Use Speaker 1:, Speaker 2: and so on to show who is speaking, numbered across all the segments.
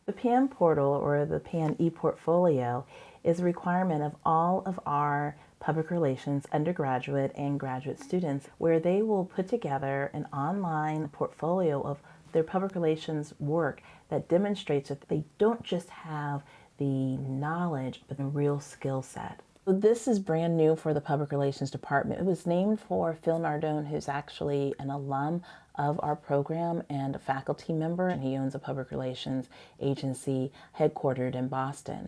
Speaker 1: The PAN portal, or the PAN ePortfolio, is a requirement of all of our public relations undergraduate and graduate students, where they will put together an online portfolio of their public relations work that demonstrates that they don't just have the knowledge, but a real skill set. This is brand new for the Public Relations Department. It was named for Phil Nardone, who's actually an alum of our program and a faculty member, and he owns a public relations agency headquartered in Boston.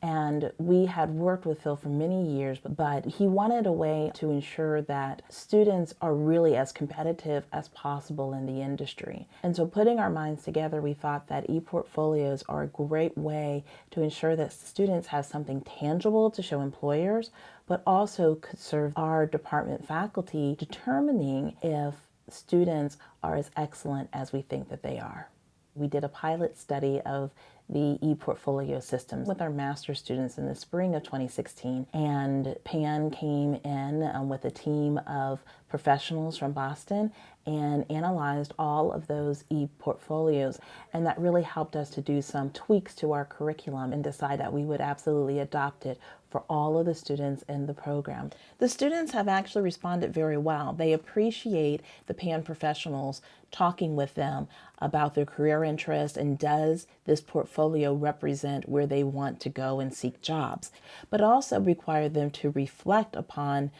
Speaker 1: And we had worked with Phil for many years, but he wanted a way to ensure that students are really as competitive as possible in the industry. And so putting our minds together, we thought that ePortfolios are a great way to ensure that students have something tangible to show employers, but also could serve our department faculty determining if students are as excellent as we think that they are. We did a pilot study of the ePortfolio system with our master's students in the spring of 2016, and PAN came in with a team of professionals from Boston and analyzed all of those ePortfolios, and that really helped us to do some tweaks to our curriculum and decide that we would absolutely adopt it for all of the students in the program. The students have actually responded very well. They appreciate the PAN professionals talking with them about their career interests and does this portfolio represent where they want to go and seek jobs, but also require them to reflect upon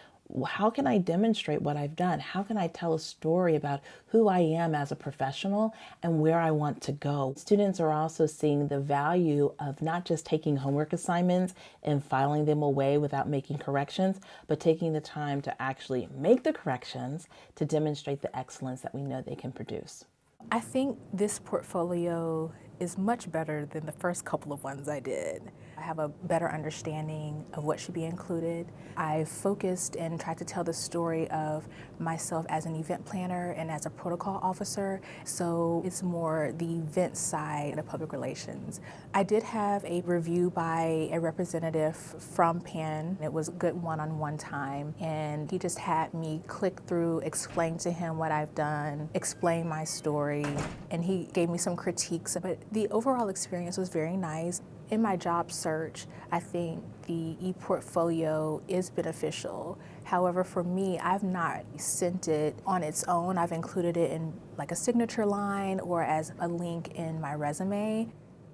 Speaker 1: how can I demonstrate what I've done? How can I tell a story about who I am as a professional and where I want to go? Students are also seeing the value of not just taking homework assignments and filing them away without making corrections, but taking the time to actually make the corrections to demonstrate the excellence that we know they can produce.
Speaker 2: I think this portfolio is much better than the first couple of ones I did. I have a better understanding of what should be included. I focused and tried to tell the story of myself as an event planner and as a protocol officer, so it's more the event side of public relations. I did have a review by a representative from PAN. It was a good one-on-one time, and he just had me click through, explain to him what I've done, explain my story, and he gave me some critiques, but the overall experience was very nice. In my job search, I think the ePortfolio is beneficial. However, for me, I've not sent it on its own. I've included it in like a signature line or as a link in my resume.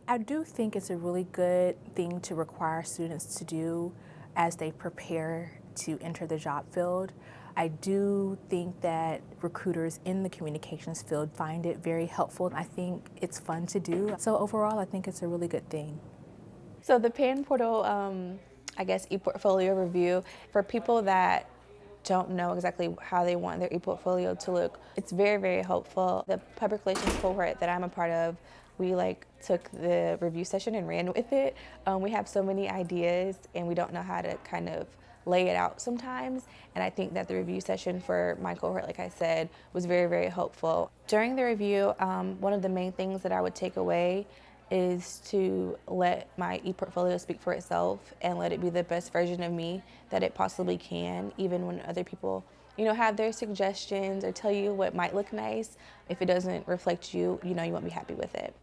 Speaker 2: I do think it's a really good thing to require students to do as they prepare to enter the job field. I do think that recruiters in the communications field find it very helpful. I think it's fun to do. So overall, I think it's a really good thing.
Speaker 3: So the PAN portal, I guess, ePortfolio review, for people that don't know exactly how they want their ePortfolio to look, it's very, very helpful. The public relations cohort that I'm a part of, we took the review session and ran with it. We have so many ideas and we don't know how to kind of lay it out sometimes, and I think that the review session for my cohort, like I said, was very, very helpful. During the review, one of the main things that I would take away is to let my ePortfolio speak for itself and let it be the best version of me that it possibly can, even when other people, have their suggestions or tell you what might look nice. If it doesn't reflect you, you won't be happy with it.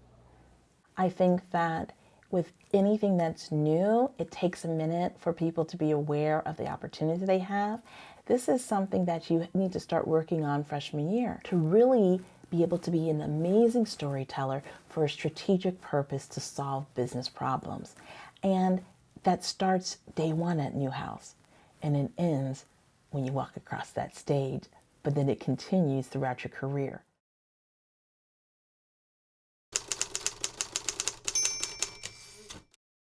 Speaker 1: I think that with anything that's new, it takes a minute for people to be aware of the opportunity they have. This is something that you need to start working on freshman year to really be able to be an amazing storyteller for a strategic purpose to solve business problems. And that starts day one at Newhouse, and it ends when you walk across that stage, but then it continues throughout your career.